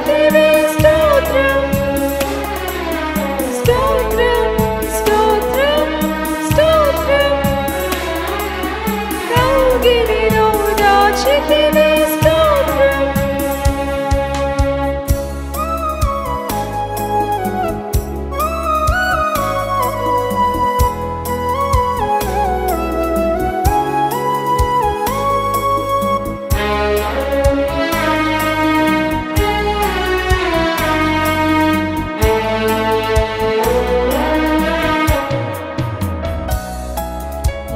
దాచితివి స్తోత్రం స్తోత్రం స్తోత్రం స్తోత్రం కౌగిలిలో దాచితివి స్తోత్రం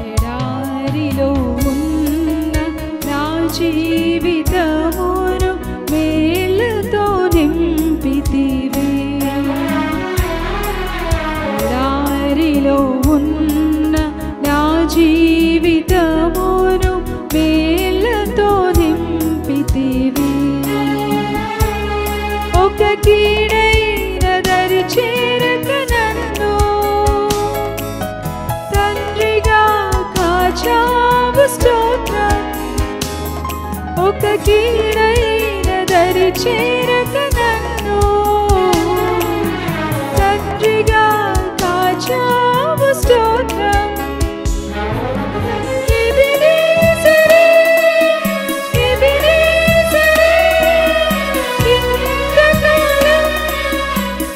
ఎడారిలో ఉన్న నా జీవితమును మేలుతో నింపితివి ఎడారిలో ఉన్న నా జీవితమును మేలుతో నింపితివి ఒక కీడైన దరి చేరక నన్ను తండ్రిగా కాచావు స్తోత్రం ఒక కీడైన దరి చేరక నన్ను తండ్రిగా కాచావు స్తోత్రం ఎబెనేజరే ఎబెనేజరే ఇంతకాలం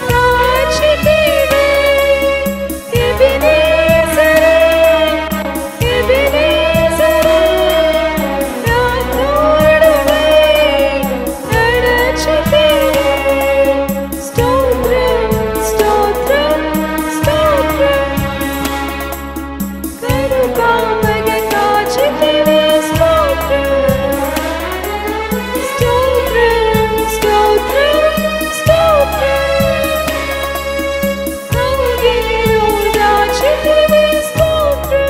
కాచితివి ఎబెనేజరే ఎబెనేజరే నా తోడువై నడచితివి స్తోత్రం స్తోత్రం స్తోత్రం కరుణామయ కాచితివి స్తోత్రం స్తోత్రం స్తోత్రం స్తోత్రం కౌగిలిలో దాచితివి స్తోత్రం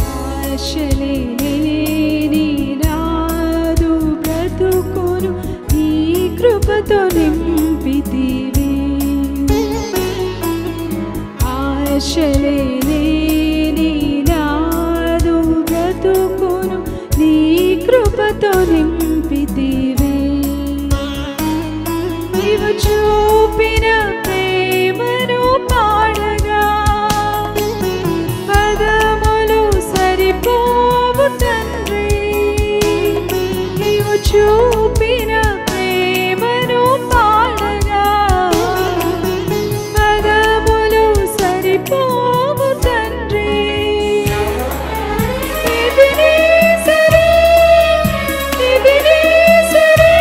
ఆశలే లేని నాదు బ్రతుకును నీ కృపతో నింపితివి ఆశలే లేని నాదు బ్రతుకును నీ కృపతో నింపితివి నీవు చూపిన ప్రేమను పాడగా పదములు సరిపోవు తండ్రి నీవు చూపిన ప్రేమను పాడగా పదములు సరిపోవు తండ్రి ఎబెనేజరే ఎబెనేజరే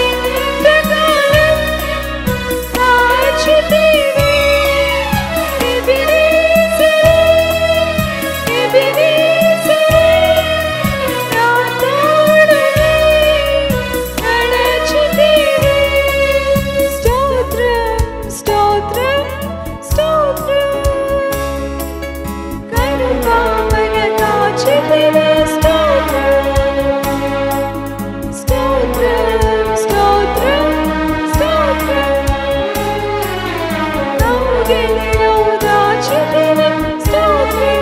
ఇంతకాలం కాచితివి ఎబెనేజరే ఎబెనేజరే నా తోడువై నడచితివి స్తోత్రం స్తోత్రం స్తోత్రం కరుణామయ కాచితివి స్తోత్రం స్తోత్రం స్తోత్రం స్తోత్రం కౌగిలిలో దాచితివి స్తోత్రం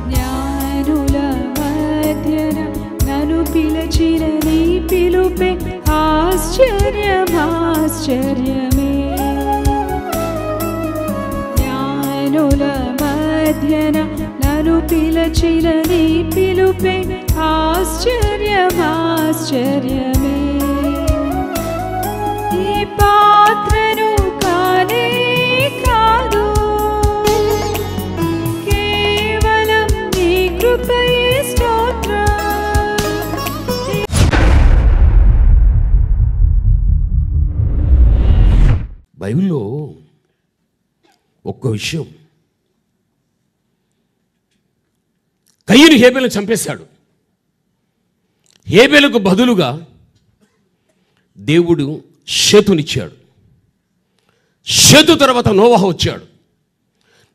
జ్ఞానుల మధ్యన నన్ను పిలచిన నీ పిలుపే ఆశ్చర్యమే జ్ఞానుల మధ్యన నన్ను పిలచిన నీ పిలుపే ఆశ్చర్యమే ఈ పాత్రను కానే కాదు కేవలం నీ కృపయే స్తోత్రం లైవ్లో ఒక్క విషయం, కయ్యను హేబేలును చంపేశాడు. హేబేలుకు బదులుగా దేవుడు షేతునిచ్చాడు. షేతు తర్వాత నోవాహు వచ్చాడు.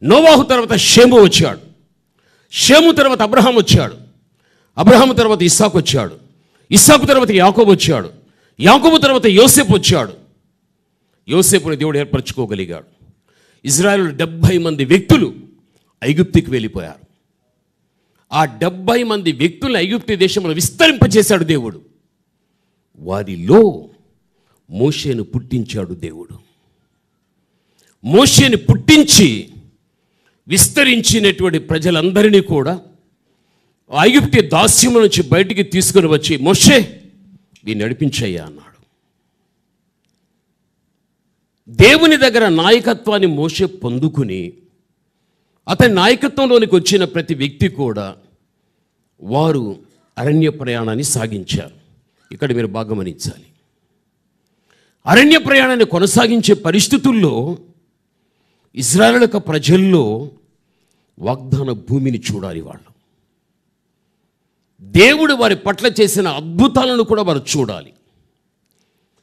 నోవాహు తర్వాత షేము వచ్చాడు. షేము తర్వాత అబ్రహాం వచ్చాడు. అబ్రహాము తర్వాత ఇస్సాకు వచ్చాడు. ఇస్సాకు తర్వాత యాకోబు వచ్చాడు. యాకోబు తర్వాత యోసేపు వచ్చాడు. యోసేపుని దేవుడు ఏర్పరచుకోగలిగాడు. ఇజ్రాయేలు 70 మంది వ్యక్తులు ఐగుప్తుకి వెళ్ళిపోయారు. ఆ 70 మంది వ్యక్తులను ఐగుప్తు దేశంలో విస్తరింపచేశాడు దేవుడు. వారిలో మోషేను పుట్టించాడు దేవుడు. మోషేని పుట్టించి విస్తరించినటువంటి ప్రజలందరినీ కూడా ఐగుప్తు దాస్యం నుంచి బయటికి తీసుకుని వచ్చి, మోషే దీన్ని నడిపించయ్యా అన్నాడు. దేవుని దగ్గర నాయకత్వాన్ని మోషే పొందుకుని అతని నాయకత్వంలోనికి వచ్చిన ప్రతి వ్యక్తి కూడా వారు అరణ్య ప్రయాణాన్ని సాగించారు. ఇక్కడ మీరు బాగా గమనించాలి. అరణ్య ప్రయాణాన్ని కొనసాగించే పరిస్థితుల్లో ఇజ్రాయేలు ప్రజల్లో వాగ్దాన భూమిని చూడాలి. వాళ్ళు దేవుడు వారి పట్ల చేసిన అద్భుతాలను కూడా వారు చూడాలి.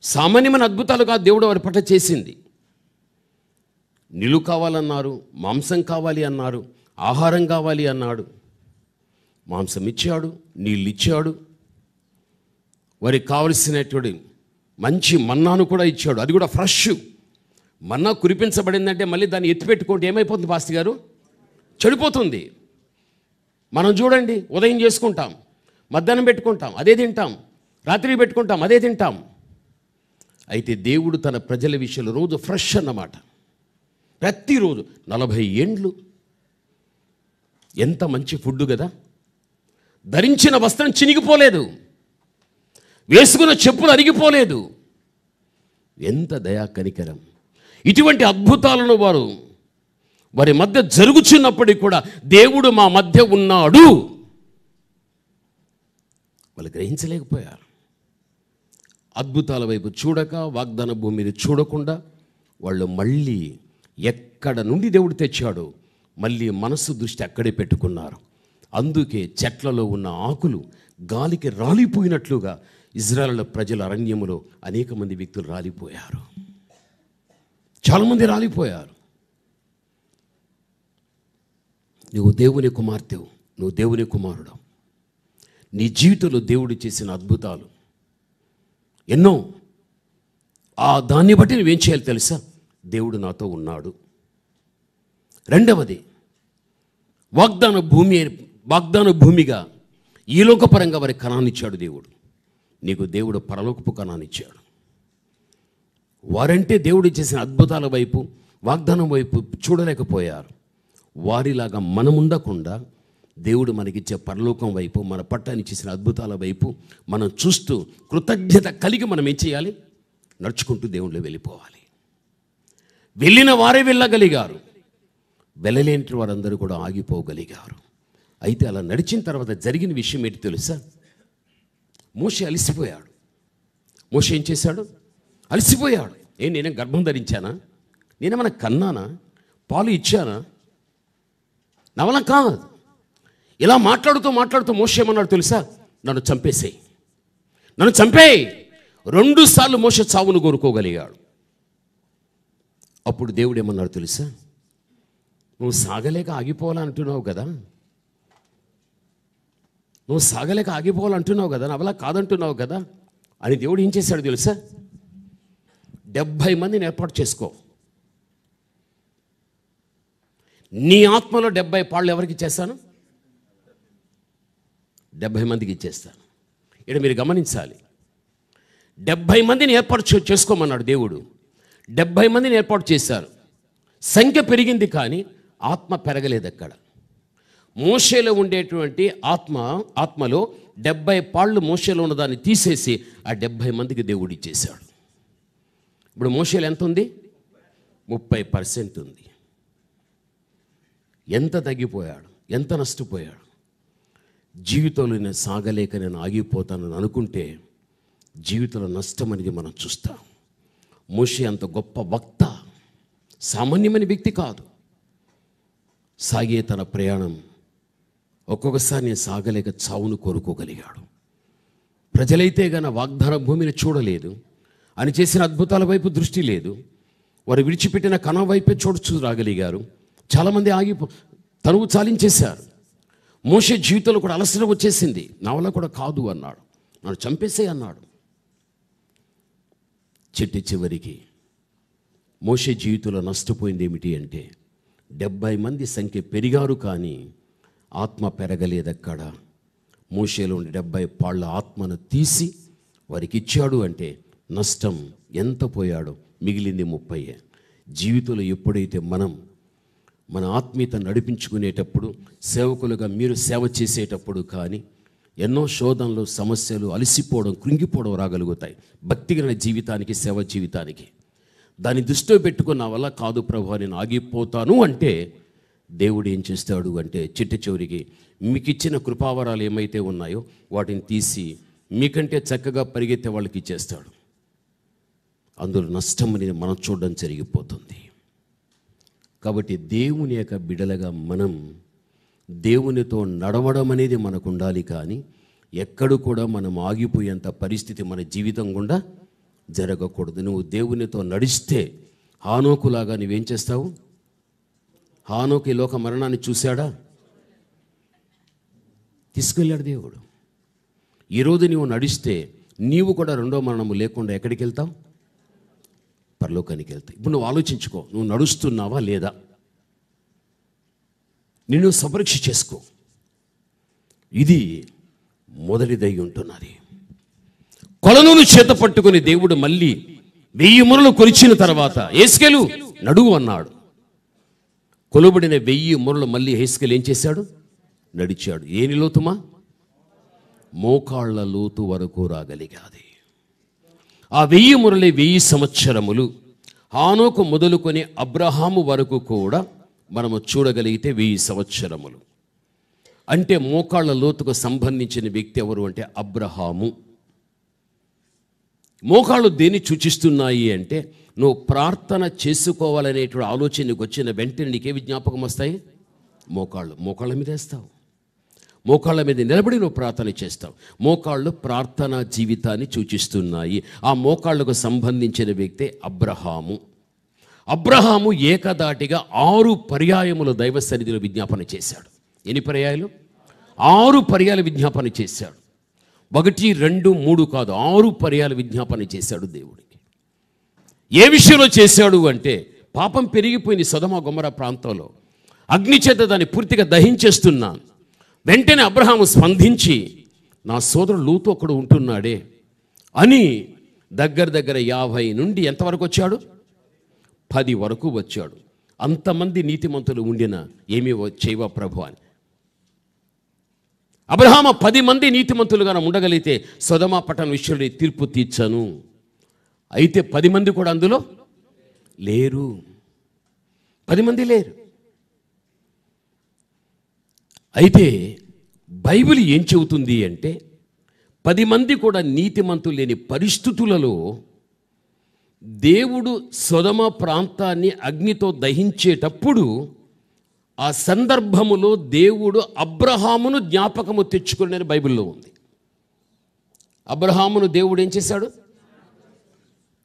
సామాన్యమైన అద్భుతాలు కాదు దేవుడు వారి పట్ల చేసింది. నీళ్ళు కావాలన్నారు, మాంసం కావాలి అన్నారు, ఆహారం కావాలి అన్నాడు. మాంసం ఇచ్చాడు, నీళ్ళు ఇచ్చాడు. వారికి కావలసినటువంటి మంచి మన్నాను కూడా ఇచ్చాడు. అది కూడా ఫ్రెష్ మన్నా కురిపించబడిందంటే మళ్ళీ దాన్ని ఎత్తిపెట్టుకుంటే ఏమైపోతుంది పాస్టర్ గారు? చెడిపోతుంది. మనం చూడండి, ఉదయం చేసుకుంటాం, మధ్యాహ్నం పెట్టుకుంటాం, అదే తింటాం, రాత్రి పెట్టుకుంటాం, అదే తింటాం. అయితే దేవుడు తన ప్రజల విషయంలో రోజు ఫ్రెష్ అన్నమాట. ప్రతిరోజు 40 ఏండ్లు ఎంత మంచి ఫుడ్ కదా. ధరించిన వస్త్రం చినిగిపోలేదు, వేసుకున్న చెప్పులు అరిగిపోలేదు. ఎంత దయా కనికరం. ఇటువంటి అద్భుతాలను వారి మధ్య జరుగుతున్నప్పటికీ కూడా దేవుడు మా మధ్య ఉన్నాడు వాళ్ళు గ్రహించలేకపోయారు. అద్భుతాల వైపు చూడక, వాగ్దాన భూమి మీద చూడకుండా వాళ్ళు మళ్ళీ ఎక్కడ నుండి దేవుడు తెచ్చాడో మళ్ళీ మనసు దృష్టి అక్కడే పెట్టుకున్నారు. అందుకే చెట్లలో ఉన్న ఆకులు గాలికి రాలిపోయినట్లుగా ఇజ్రాయేలు ప్రజల అరణ్యములో అనేక మంది వ్యక్తులు రాలిపోయారు. చాలామంది రాలిపోయారు. నువ్వు దేవుని కుమార్తెవు, నువ్వు దేవుని కుమారుడు. నీ జీవితంలో దేవుడు చేసిన అద్భుతాలు ఎన్నో. దాన్ని బట్టి నువ్వేం చేయాలి తెలుసా? దేవుడు నాతో ఉన్నాడు. రెండవది, వాగ్దాన భూమిగా ఈ లోకపరంగా వారికి కణాన్నిచ్చాడు దేవుడు. నీకు దేవుడు పరలోకపు కణాన్నిచ్చాడు. వారంటే దేవుడు చేసిన అద్భుతాల వైపు, వాగ్దానం వైపు చూడలేకపోయారు. వారిలాగా మనం ఉండకుండా దేవుడు మనకిచ్చే పరలోకం వైపు, మన పట్టాన్ని చేసిన అద్భుతాల వైపు మనం చూస్తూ కృతజ్ఞత కలిగి మనం ఏం చేయాలి? నడుచుకుంటూ దేవుళ్ళు వెళ్ళిపోవాలి. వెళ్ళిన వారే వెళ్ళగలిగారు, వెళ్ళలేని వారందరూ కూడా ఆగిపోగలిగారు. అయితే అలా నడిచిన తర్వాత జరిగిన విషయం ఏంటి తెలుసా? మోషే అలసిపోయాడు. మోషే ఏం చేశాడు? అలసిపోయాడు. నేనేం గర్భం ధరించానా? నేనేమన్నా కన్నానా? పాలు ఇచ్చానా? నా వల్ల కాదు. ఇలా మాట్లాడుతూ మోషే ఏమన్నాడు తెలుసా? నన్ను చంపేసేయి, నన్ను చంపేయి. 2 సార్లు మోషే చావును కోరుకోగలిగాడు. అప్పుడు దేవుడు ఏమన్నాడు తెలుసా? నువ్వు సాగలేక ఆగిపోవాలంటున్నావు కదా, నువ్వు సాగలేక ఆగిపోవాలంటున్నావు కదా, నా వల్ల కాదంటున్నావు కదా అని దేవుడు ఏం చేశాడు తెలుసా? 70 మందిని ఏర్పాటు చేసుకో. నీ ఆత్మలో 70 పాళ్ళు ఎవరికి ఇచ్చేస్తాను? 70 మందికి ఇచ్చేస్తాను. ఇక్కడ మీరు గమనించాలి, 70 మందిని ఏర్పాటు చేసుకోమన్నాడు దేవుడు. 70 మందిని ఏర్పాటు చేశారు. సంఖ్య పెరిగింది కానీ ఆత్మ పెరగలేదు. అక్కడ మోషేలో ఉండేటువంటి ఆత్మలో 70 పాళ్ళు మోషేలో ఉన్నదాన్ని తీసేసి ఆ 70 మందికి దేవుడు ఇచ్చేశాడు. ఇప్పుడు మోషేలో ఎంత ఉంది? 30% ఉంది. ఎంత తగ్గిపోయాడు, ఎంత నష్టపోయాడు. జీవితంలో నేను సాగలేక నేను ఆగిపోతానని అనుకుంటే జీవితంలో నష్టం అనేది మనం చూస్తాం. మోషే అంత గొప్ప వక్త, సామాన్యమైన వ్యక్తి కాదు. సాగే తన ప్రయాణం ఒక్కొక్కసారి నేను సాగలేక చావును కోరుకోగలిగాడు. ప్రజలైతే గన వాగ్దాన భూమిని చూడలేదు, అని చేసిన అద్భుతాల వైపు దృష్టి లేదు, వారు విడిచిపెట్టిన కణం వైపే చూడచూ రాగలిగారు. చాలామంది తనువు చాలించేశారు. మోషే జీవితంలో కూడా అలసట వచ్చేసింది. నా వల్ల కూడా కాదు అన్నాడు, నన్ను చంపేసే అన్నాడు. చివరికి మోషే జీవితంలో నష్టపోయింది ఏమిటి అంటే 70 మంది సంఖ్య పెరిగారు, కానీ ఆత్మ పెరగలేదక్కడ. మోషేలో ఉండి 70 పాళ్ళ ఆత్మను తీసి వారికి ఇచ్చాడు అంటే నష్టం ఎంత పోయాడో, మిగిలింది 30. జీవితంలో ఎప్పుడైతే మన ఆత్మీయత నడిపించుకునేటప్పుడు, సేవకులుగా మీరు సేవ చేసేటప్పుడు కానీ ఎన్నో శోధనలు, సమస్యలు, అలసిపోవడం, కృంగిపోవడం రాగలుగుతాయి భక్తిగల జీవితానికి, సేవ జీవితానికి. దాన్ని దృష్టిలో పెట్టుకుని నా వల్ల కాదు ప్రభు, నేను ఆగిపోతాను అంటే దేవుడు ఏం చేస్తాడు అంటే చివరికి మీకు ఇచ్చిన కృపావరాలు ఏమైతే ఉన్నాయో వాటిని తీసి మీకంటే చక్కగా పరిగెత్తే వాళ్ళకి ఇచ్చేస్తాడు. అందులో నష్టం అనేది మనం చూడడం జరిగిపోతుంది. కాబట్టి దేవుని యొక్క బిడలగా మనం దేవునితో నడవడం అనేది మనకు ఉండాలి, కానీ ఎక్కడు కూడా మనం ఆగిపోయేంత పరిస్థితి మన జీవితం గుండా జరగకూడదు. నువ్వు దేవునితో నడిస్తే హానోకులాగా నువ్వేం చేస్తావు? హానోకు ఈ లోక మరణాన్ని చూశాడా? తీసుకెళ్ళాడు దేవుడు. ఈరోజు నువ్వు నడిస్తే నీవు కూడా రెండో మరణము లేకుండా ఎక్కడికి వెళ్తావు? పరలోకానికి వెళ్తావు. ఇప్పుడు నువ్వు ఆలోచించుకో, నువ్వు నడుస్తున్నావా లేదా? నిన్ను సమరీక్ష చేసుకో. ఇది మొదటిదై ఉంటున్నది. కొలనును చేత పట్టుకుని దేవుడు మళ్ళీ 1000 మురలు కొలిచిన తర్వాత హెస్కేలు నడువు అన్నాడు. కొలుబడిన 1000 మురలు మళ్ళీ హెస్కేలు ఏం చేశాడు? నడిచాడు. ఏని లోతుమా? మోకాళ్ళ లోతు వరకు రాగలిగాది. ఆ 1000 మురలే 1000 సంవత్సరములు. హానోకు మొదలుకొని అబ్రహాము వరకు కూడా మనము చూడగలిగితే 1000 సంవత్సరములు. అంటే మోకాళ్ళ లోతుకు సంబంధించిన వ్యక్తి ఎవరు అంటే అబ్రహాము. మోకాళ్ళు దేన్ని సూచిస్తున్నాయి అంటే నువ్వు ప్రార్థన చేసుకోవాలనేటువంటి ఆలోచన నీకు వచ్చిన వెంటనే నీకే జ్ఞాపకం వస్తాయి? మోకాళ్ళ మీద వేస్తావు. మోకాళ్ళ మీద నిలబడి నువ్వు ప్రార్థన చేస్తావు. మోకాళ్ళు ప్రార్థనా జీవితాన్ని సూచిస్తున్నాయి. ఆ మోకాళ్ళకు సంబంధించిన వ్యక్తే అబ్రహాము. అబ్రహాము ఏకదాటిగా 6 పర్యాయములు దైవ సన్నిధిలో విజ్ఞాపన చేశాడు. ఎన్ని పర్యాయాలు? 6 పర్యాయాలు విజ్ఞాపన చేశాడు. 1, 2, 3 కాదు, 6 పర్యాయాలు విజ్ఞాపన చేశాడు దేవుడికి. ఏ విషయంలో చేశాడు అంటే పాపం పెరిగిపోయింది సొదొమ గొమొర్రా ప్రాంతంలో, అగ్ని చేత దాన్ని పూర్తిగా దహించేస్తున్నాను. వెంటనే అబ్రహాము స్పందించి నా సోదరుడు లోతు ఒకడు ఉంటున్నాడే అని దగ్గర 50 నుండి ఎంతవరకు వచ్చాడు? 10 వరకు వచ్చాడు. అంతమంది నీతిమంతులు ఉండిన ఏమీ చేయవా ప్రభు అని. అబ్రహాము 10 మంది నీతిమంతులుగా ఉండగలిగితే సొదొమ పట్టణ విషయంలో తీర్పు తీర్చను. అయితే 10 మంది కూడా అందులో లేరు. 10 మంది లేరు. అయితే బైబిల్ ఏం చెబుతుంది అంటే 10 మంది కూడా నీతిమంతులు లేని పరిస్థితులలో దేవుడు సొదొమ ప్రాంతాన్ని అగ్నితో దహించేటప్పుడు ఆ సందర్భములో దేవుడు అబ్రహామును జ్ఞాపకము తెచ్చుకుని బైబిల్లో ఉంది. అబ్రహామును దేవుడు ఏం చేశాడు?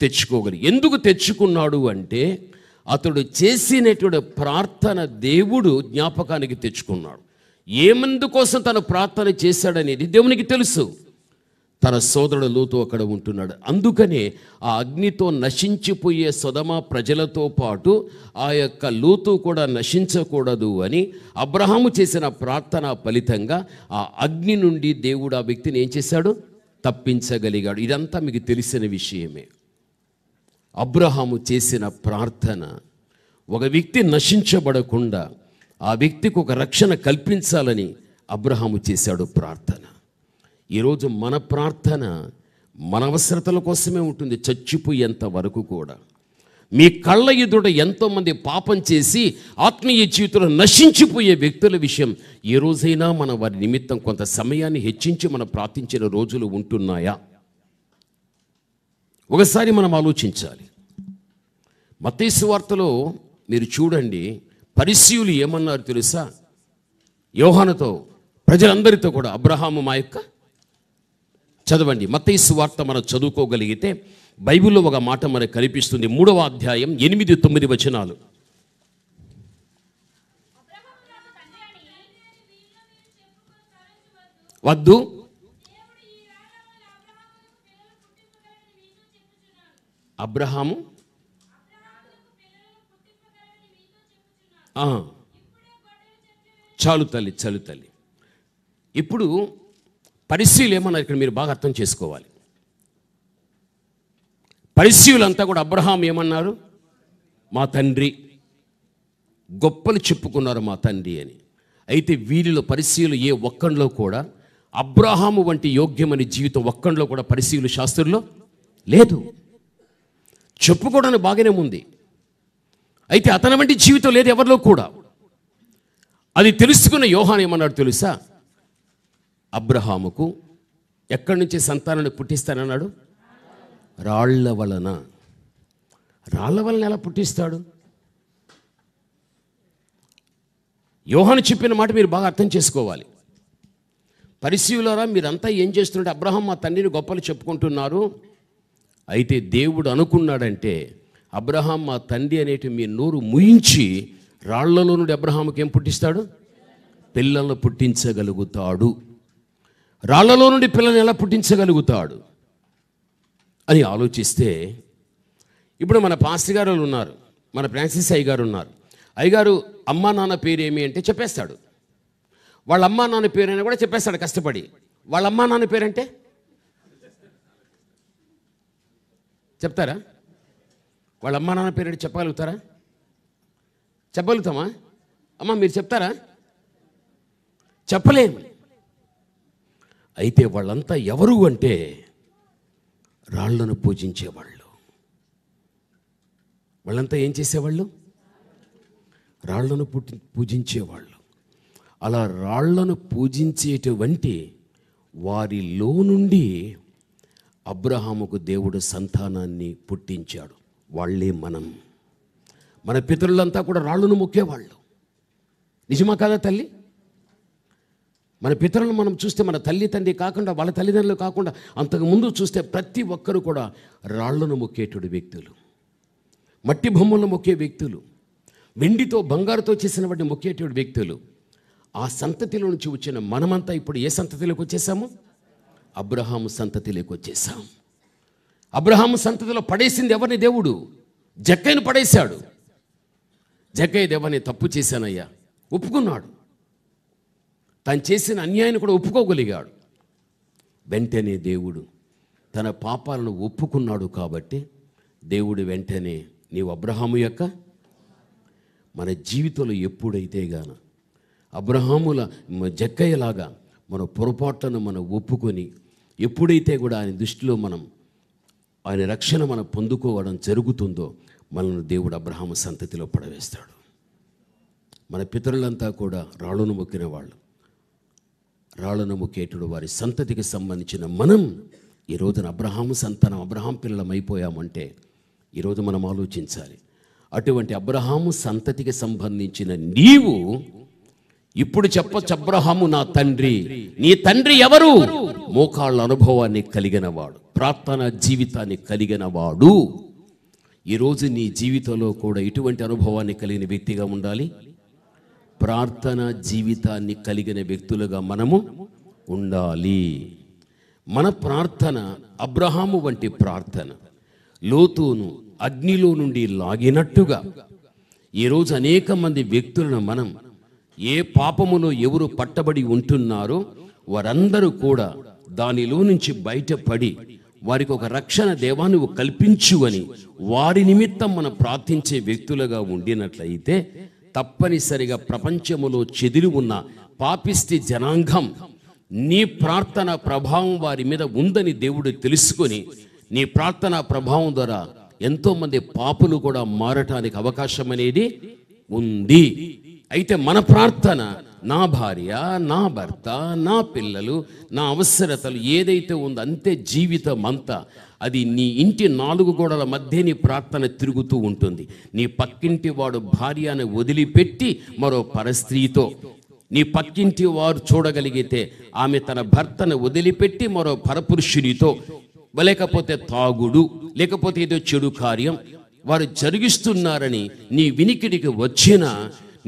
తెచ్చుకోగలి. ఎందుకు తెచ్చుకున్నాడు అంటే అతడు చేసినటువంటి ప్రార్థన దేవుడు జ్ఞాపకానికి తెచ్చుకున్నాడు. ఏమందుకోసం తను ప్రార్థన చేశాడనేది దేవునికి తెలుసు. తన సోదరుడు లోతు అక్కడ ఉంటున్నాడు. అందుకనే ఆ అగ్నితో నశించిపోయే సొదొమ ప్రజలతో పాటు ఆ యొక్క లోతు కూడా నశించకూడదు అని అబ్రహాము చేసిన ప్రార్థన ఫలితంగా ఆ అగ్ని నుండి దేవుడు ఆ వ్యక్తిని ఏం చేశాడు? తప్పించగలిగాడు. ఇదంతా మీకు తెలిసిన విషయమే. అబ్రహాము చేసిన ప్రార్థన ఒక వ్యక్తి నశించబడకుండా ఆ వ్యక్తికి ఒక రక్షణ కల్పించాలని అబ్రహాము చేశాడు ప్రార్థన. ఈరోజు మన ప్రార్థన మన అవసరతల కోసమే ఉంటుంది, చచ్చిపోయేంత వరకు కూడా. మీ కళ్ళ ఎదుట ఎంతోమంది పాపం చేసి ఆత్మీయ జీవితంలో నశించిపోయే వ్యక్తుల విషయం ఏ రోజైనా మన వారి నిమిత్తం కొంత సమయాన్ని హెచ్చించి మనం ప్రార్థించిన రోజులు ఉంటున్నాయా? ఒకసారి మనం ఆలోచించాలి. మత్తయి సువార్తలో మీరు చూడండి, పరిసయ్యులు ఏమన్నారు తెలుసా? యోహానుతో, ప్రజలందరితో కూడా, అబ్రహాము మా యొక్క, చదవండి మత్తయి సువార్త మనం చదువుకోగలిగితే బైబిల్లో ఒక మాట మనకు కనిపిస్తుంది. 3వ అధ్యాయం 8-9 వచనాలు. వద్దు, అబ్రహాము చాలు తల్లి, చాలు తల్లి. ఇప్పుడు పరిసయ్యులు ఏమన్నారు ఇక్కడ మీరు బాగా అర్థం చేసుకోవాలి. పరిసయ్యులంతా కూడా అబ్రహాం ఏమన్నారు? మా తండ్రి. గొప్పలు చెప్పుకున్నారు మా తండ్రి అని. అయితే వీరిలో పరిసయ్యులు ఏ ఒక్కడిలో కూడా అబ్రహాము వంటి యోగ్యమని జీవితం ఒక్కడిలో కూడా పరిసయ్యులు శాస్త్రుల్లో లేదు. చెప్పుకోవడానికి బాగానే ఉంది, అయితే అతని వంటి జీవితం లేదు ఎవరిలో కూడా. అది తెలుసుకున్న యోహాను ఏమన్నాడు తెలుసా? అబ్రహాముకు ఎక్కడి నుంచి సంతానాన్ని పుట్టిస్తానన్నాడు? రాళ్ల వలన. రాళ్ల వలన ఎలా పుట్టిస్తాడు? యోహాను చెప్పిన మాట మీరు బాగా అర్థం చేసుకోవాలి. పరిసయ్యులారా, మీరంతా ఏం చేస్తుంటే అబ్రహాం మా తండ్రిని గొప్పలు చెప్పుకుంటున్నారు. అయితే దేవుడు అనుకున్నాడంటే అబ్రహాం మా తండ్రి అనేటి మీ నోరు ముయించి రాళ్లలో నుండి అబ్రహాముకి ఏం పుట్టిస్తాడు? పిల్లలను పుట్టించగలుగుతాడు. రాళ్లలో నుండి పిల్లల్ని ఎలా పుట్టించగలుగుతాడు అని ఆలోచిస్తే, ఇప్పుడు మన పాస్టర్ గారు ఉన్నారు, మన ఫ్రాన్సిస్ అయ్య గారు ఉన్నారు. అయ్యగారు అమ్మా నాన్న పేరు ఏమి అంటే చెప్పేస్తాడు. వాళ్ళ అమ్మా నాన్న పేరు అయినా కూడా చెప్పేస్తాడు కష్టపడి. వాళ్ళ అమ్మా నాన్న పేరంటే చెప్తారా? వాళ్ళ అమ్మా నాన్న పేరు చెప్పగలుగుతారా? చెప్పగలుగుతామా? అమ్మ మీరు చెప్తారా? చెప్పలేము. అయితే వాళ్ళంతా ఎవరు అంటే రాళ్లను పూజించేవాళ్ళు. వాళ్ళంతా ఏం చేసేవాళ్ళు? రాళ్లను పూజించేవాళ్ళు. అలా రాళ్లను పూజించేటువంటి వారిలో నుండి అబ్రహాముకు దేవుడు సంతానాన్ని పుట్టించాడు. వాళ్ళే మనం. మన పితరులంతా కూడా రాళ్లను మొక్కేవాళ్ళు. నిజమా కాదా తల్లి? మన పితరులను మనం చూస్తే మన తల్లి తండ్రి కాకుండా, వాళ్ళ తల్లిదండ్రులు కాకుండా అంతకుముందు చూస్తే ప్రతి ఒక్కరు కూడా రాళ్లను మొక్కేటువంటి వ్యక్తులు, మట్టి బొమ్మలను మొక్కే వ్యక్తులు, వెండితో బంగారుతో చేసిన వాటిని మొక్కేటువంటి వ్యక్తులు. ఆ సంతతిలో నుంచి వచ్చిన మనమంతా ఇప్పుడు ఏ సంతతిలోకి వచ్చేసాము? అబ్రహాము సంతతిలోకి వచ్చేసాం. అబ్రహాము సంతతిలో పడేసింది ఎవరిని? దేవుడు జక్కయ్యను పడేశాడు. జక్కయ్య దేవాన్ని తప్పు చేశానయ్యా ఒప్పుకున్నాడు. తను చేసిన అన్యాయాన్ని కూడా ఒప్పుకోగలిగాడు. వెంటనే దేవుడు తన పాపాలను ఒప్పుకున్నాడు. కాబట్టి దేవుడు వెంటనే నీవు అబ్రహాము యొక్క, మన జీవితంలో ఎప్పుడైతే గాన అబ్రహాముల జక్కయ్యలాగా మన పొరపాట్లను మనం ఒప్పుకొని ఎప్పుడైతే కూడా ఆయన దృష్టిలో మనం ఆయన రక్షణ మనం పొందుకోవడం జరుగుతుందో మనల్ని దేవుడు అబ్రహాము సంతతిలో పడవేస్తాడు. మన పితరులంతా కూడా రాళ్ళను మొక్కిన వాళ్ళు, రాళ్ళను మొక్కేటుడు వారి సంతతికి సంబంధించిన మనం ఈ రోజున అబ్రహాము సంతానం, అబ్రహాం పిల్లలం అయిపోయామంటే ఈరోజు మనం ఆలోచించాలి. అటువంటి అబ్రహాము సంతతికి సంబంధించిన నీవు ఇప్పుడు చెప్పొచ్చు, అబ్రహాము నా తండ్రి. నీ తండ్రి ఎవరు? మోకాళ్ళ అనుభవాన్ని కలిగిన వాడు, ప్రార్థన జీవితాన్ని కలిగిన వాడు. ఈరోజు నీ జీవితంలో కూడా ఇటువంటి అనుభవాన్ని కలిగిన వ్యక్తిగా ఉండాలి. ప్రార్థన జీవితాన్ని కలిగిన వ్యక్తులుగా మనము ఉండాలి. మన ప్రార్థన అబ్రహాము వంటి ప్రార్థన. లోతును అగ్నిలో నుండి లాగినట్టుగా ఈరోజు అనేక మంది వ్యక్తులను మనం ఏ పాపములో ఎవరు పట్టబడి ఉంటున్నారో వారందరూ కూడా దానిలో నుంచి బయటపడి వారికి ఒక రక్షణ దేవా నువ్వు కల్పించు అని వారి నిమిత్తం మనం ప్రార్థించే వ్యక్తులుగా ఉండినట్లయితే తప్పనిసరిగా ప్రపంచములో చెదిరి ఉన్న పాపిష్టి జనాంగం నీ ప్రార్థన ప్రభావం వారి మీద ఉందని దేవుడు తెలుసుకొని నీ ప్రార్థన ప్రభావం ద్వారా ఎంతోమంది పాపులు కూడా మారటానికి అవకాశం అనేది ఉంది. అయితే మన ప్రార్థన నా భార్య, నా భర్త, నా పిల్లలు, నా అవసరతలు ఏదైతే ఉందో అంతే జీవితం అంతా. అది నీ ఇంటి 4 గోడల మధ్య నీ ప్రార్థన తిరుగుతూ ఉంటుంది. నీ పక్కింటి వాడు భార్యను వదిలిపెట్టి మరో పరస్త్రీతో, నీ పక్కింటి వారు చూడగలిగితే ఆమె తన భర్తను వదిలిపెట్టి మరో పరపురుషునితో, లేకపోతే తాగుడు, లేకపోతే ఏదో చెడు కార్యం వారు జరిగిస్తున్నారని నీ వినికిడికి వచ్చినా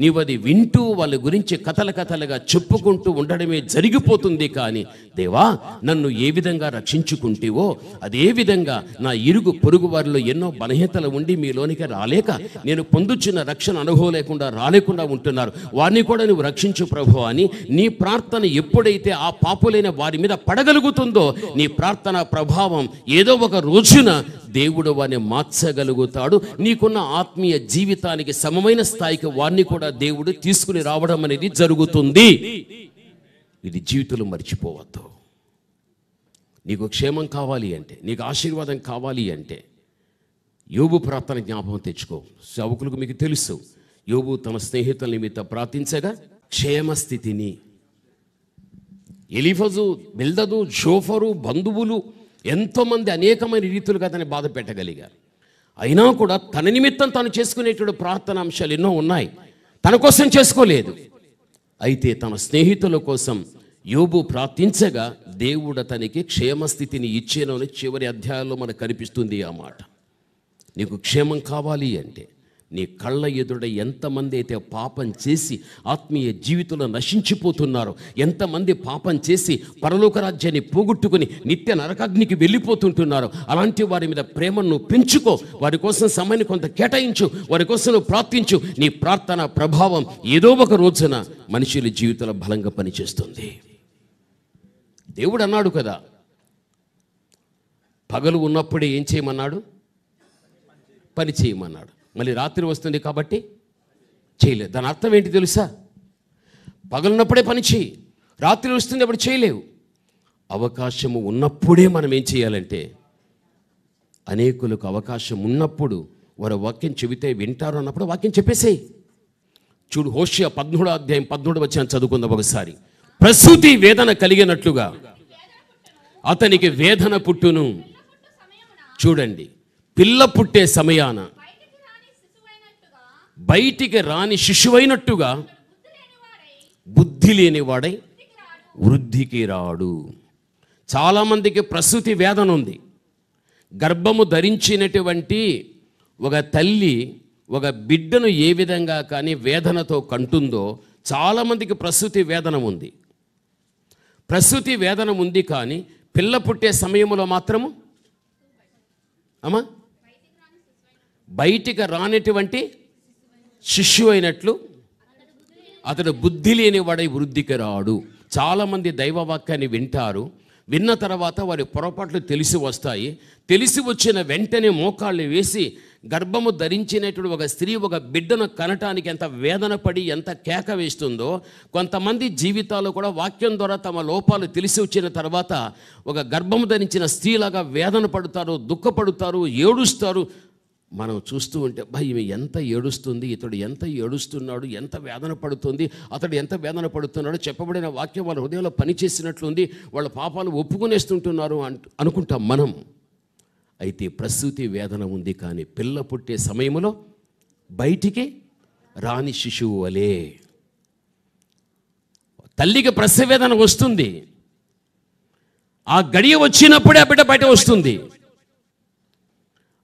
నీవు అది వింటూ వాళ్ళ గురించి కథలుగా చెప్పుకుంటూ ఉండడమే జరిగిపోతుంది. కానీ దేవా, నన్ను ఏ విధంగా రక్షించుకుంటేవో అదే విధంగా నా ఇరుగు పొరుగు వారిలో ఎన్నో బలహీనతలు ఉండి మీలోనికి రాలేక నేను పొందుచున్న రక్షణ అనుభవం లేకుండా రాలేకుండా ఉంటున్నారు, వారిని కూడా నువ్వు రక్షించు ప్రభు అని నీ ప్రార్థన ఎప్పుడైతే ఆ పాపులైన వారి మీద పడగలుగుతుందో నీ ప్రార్థన ప్రభావం ఏదో ఒక రోజున దేవుడు వారిని మార్చగలుగుతాడు. నీకున్న ఆత్మీయ జీవితానికి సమమైన స్థాయికి వారిని కూడా దేవుడు తీసుకుని రావడం అనేది జరుగుతుంది. ఇది జీవితంలో మర్చిపోవద్దు. నీకు క్షేమం కావాలి అంటే, నీకు ఆశీర్వాదం కావాలి అంటే యోబు ప్రార్థన జ్ఞాపకం తెచ్చుకో. సేవకులకు మీకు తెలుసు, యోబు తన స్నేహితుల నిమిత్తం ప్రార్థించగా క్షేమస్థితిని, ఎలీఫజు, బిల్దదు, జోఫరు, బంధువులు ఎంతోమంది అనేకమైన రీతులుగా అతన్ని బాధ పెట్టగలిగారు. అయినా కూడా తన నిమిత్తం తాను చేసుకునేటువంటి ప్రార్థన అంశాలు ఎన్నో ఉన్నాయి. తన కోసం చేసుకోలేదు. అయితే తన స్నేహితుల కోసం యోబు ప్రార్థించగా దేవుడు అతనికి క్షేమస్థితిని ఇచ్చేను అని చివరి అధ్యాయంలో మనకు కనిపిస్తుంది ఆ మాట. నీకు క్షేమం కావాలి అంటే నీ కళ్ళ ఎదుట ఎంతమంది అయితే పాపం చేసి ఆత్మీయ జీవితంలో నశించిపోతున్నారో, ఎంతమంది పాపం చేసి పరలోక రాజ్యాన్ని పోగొట్టుకుని నిత్య నరకాగ్నికి వెళ్ళిపోతుంటున్నారో, అలాంటి వారి మీద ప్రేమను పెంచుకో. వారి కోసం సమయాన్ని కొంత కేటాయించు, వారి కోసం నువ్వు ప్రార్థించు. నీ ప్రార్థన ప్రభావం ఏదో ఒక రోజున మనుషుల జీవితంలో బలంగా పనిచేస్తుంది. దేవుడు అన్నాడు కదా, పగలు ఉన్నప్పుడే ఏం చేయమన్నాడు? పని చేయమన్నాడు. మళ్ళీ రాత్రి వస్తుంది కాబట్టి చేయలేదు. దాని అర్థం ఏంటి తెలుసా? పగలున్నప్పుడే పని చేయి, రాత్రి వస్తుంది అప్పుడు చేయలేవు. అవకాశము ఉన్నప్పుడే మనం ఏం చేయాలంటే, అనేకులకు అవకాశం ఉన్నప్పుడు వారు వాక్యం చెబితే వింటారు అన్నప్పుడు వాక్యం చెప్పేసేయి. చూడు, హోషేయ 13వ అధ్యాయం 13వ వచనం చదువుకుందాం ఒకసారి. ప్రసూతి వేదన కలిగినట్లుగా అతనికి వేదన పుట్టును. చూడండి, పిల్ల పుట్టే సమయాన బయటికి రాని శిశువైనట్టుగా బుద్ధి లేనివాడై వృద్ధికి రాడు. చాలామందికి ప్రసూతి వేదన ఉంది. గర్భము ధరించినటువంటి ఒక తల్లి ఒక బిడ్డను ఏ విధంగా కానీ వేదనతో కంటుందో చాలామందికి ప్రసూతి వేదన ఉంది. ప్రసూతి వేదన ఉంది, కానీ పిల్ల పుట్టే సమయంలో మాత్రము బయటికి రానటువంటి శిశువు అయినట్లు అతడు బుద్ధి లేనివాడై వృద్ధికి రాడు. చాలామంది దైవవాక్యాన్ని వింటారు, విన్న తర్వాత వారి పొరపాట్లు తెలిసి వస్తాయి. తెలిసి వచ్చిన వెంటనే మోకాళ్ళు వేసి గర్భము ధరించినటువంటి ఒక స్త్రీ ఒక బిడ్డను కనటానికి ఎంత వేదన పడి ఎంత కేక వేస్తుందో, కొంతమంది జీవితాలు కూడా వాక్యం ద్వారా తమ లోపాలు తెలిసి వచ్చిన తర్వాత ఒక గర్భము ధరించిన స్త్రీలాగా వేదన పడతారు, దుఃఖపడతారు, ఏడుస్తారు. మనం చూస్తూ ఉంటే ఈమె ఎంత ఏడుస్తుంది, ఇతడు ఎంత ఏడుస్తున్నాడు, ఎంత వేదన పడుతుంది, అతడు ఎంత వేదన పడుతున్నాడు, చెప్పబడిన వాక్యం వాళ్ళ హృదయంలో పనిచేసినట్లుంది, వాళ్ళ పాపాలు ఒప్పుకునేస్తుంటున్నారు అనుకుంటాం మనం. అయితే ప్రసూతి వేదన ఉంది, కానీ పిల్ల పుట్టే సమయంలో బయటికి రాని శిశువు వలే. తల్లికి ప్రసవ వేదన వస్తుంది, ఆ గడియ వచ్చినప్పుడే ఆ బిడ్డ బయట వస్తుంది.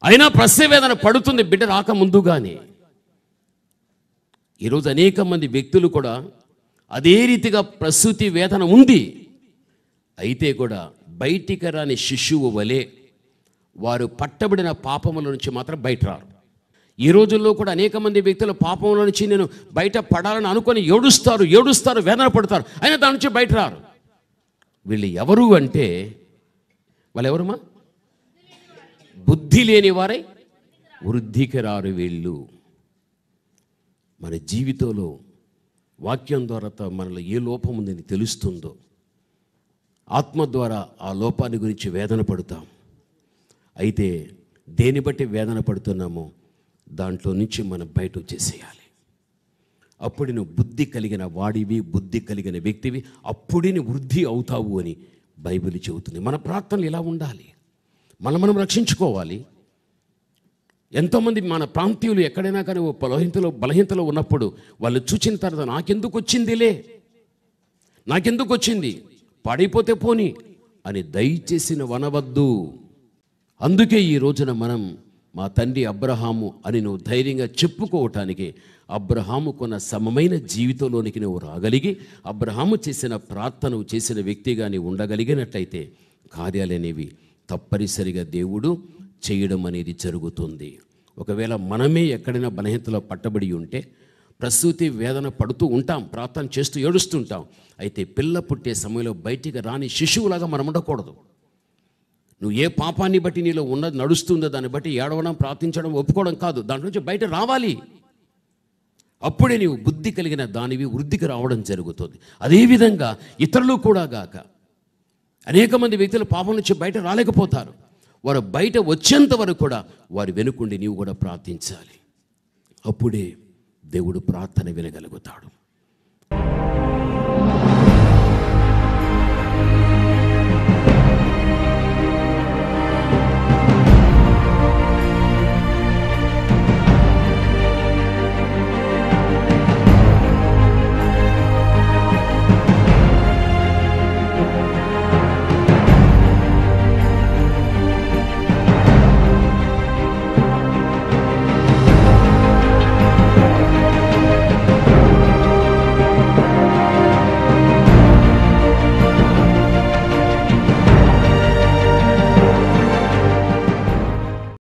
అయినా ప్రసవ వేదన పడుతుంది బిడ్డ రాక ముందుగానే. ఈరోజు అనేక మంది వ్యక్తులు కూడా అదే రీతిగా ప్రసూతి వేదన ఉంది, అయితే కూడా బయటికి రాని శిశువు వలె వారు పట్టబడిన పాపముల నుంచి మాత్రం బయట రారు. ఈ రోజుల్లో కూడా అనేక మంది వ్యక్తులు పాపంలో నుంచి నేను బయట పడాలని అనుకొని ఏడుస్తారు, వేదన పడతారు, అయినా దాని నుంచి బయట రారు. వీళ్ళు ఎవరు అంటే, వాళ్ళు ఎవరుమా? బుద్ధి లేని వారై వృద్ధికి రారు వీళ్ళు. మన జీవితంలో వాక్యం ద్వారా మనలో ఏ లోపం ఉందని తెలుస్తుందో, ఆత్మ ద్వారా ఆ లోపాన్ని గురించి వేదన పడుతాం. అయితే దేని బట్టి వేదన పడుతున్నామో దాంట్లో నుంచి మనం బయట వచ్చేసేయాలి. అప్పుడు నువ్వు బుద్ధి కలిగిన వాడివి, బుద్ధి కలిగిన వ్యక్తివి, అప్పుడే నువ్వు వృద్ధి అవుతావు అని బైబిల్ చెబుతుంది. మన ప్రార్థనలు ఇలా ఉండాలి. మనం రక్షించుకోవాలి. ఎంతోమంది మన ప్రాంతీయులు ఎక్కడైనా కానీ ఓ బలహీనతలో ఉన్నప్పుడు వాళ్ళు చూచిన తర్వాత నాకెందుకు వచ్చింది, పాడైపోతే పోని అని దయచేసి వనవద్దు. అందుకే ఈ రోజున మనం మా తండ్రి అబ్రహాము అని నువ్వు ధైర్యంగా చెప్పుకోవటానికి, అబ్రహాముకున్న సమమైన జీవితంలోనికి నువ్వు రాగలిగి, అబ్రహాము చేసిన ప్రార్థన చేసిన వ్యక్తిగా నీవు ఉండగలిగినట్లయితే కార్యాలనేవి తప్పనిసరిగా దేవుడు చేయడం అనేది జరుగుతుంది. ఒకవేళ మనమే ఎక్కడైనా బలహీనతలో పట్టబడి ఉంటే ప్రసూతి వేదన పడుతూ ఉంటాం, ప్రార్థన చేస్తూ ఏడుస్తుంటాం. అయితే పిల్ల పుట్టే సమయంలో బయటికి రాని శిశువులాగా మనం ఉండకూడదు. నువ్వు ఏ పాపాన్ని బట్టి నీలో ఉన్నది నడుస్తుందో దాన్ని బట్టి ఏడవడం, ప్రార్థించడం, ఒప్పుకోవడం కాదు, దాంట్లో నుంచి బయట రావాలి. అప్పుడే నీవు బుద్ధి కలిగిన దానివి వృద్ధికి రావడం జరుగుతుంది. అదేవిధంగా ఇతరులు కూడా గాక అనేక మంది వ్యక్తులు పాపం నుంచి బయట రాలేకపోతారు. వారు బయట వచ్చేంత వరకు కూడా వారి వెనుకుండి నీవు కూడా ప్రార్థించాలి. అప్పుడే దేవుడు ప్రార్థన వినగలుగుతాడు.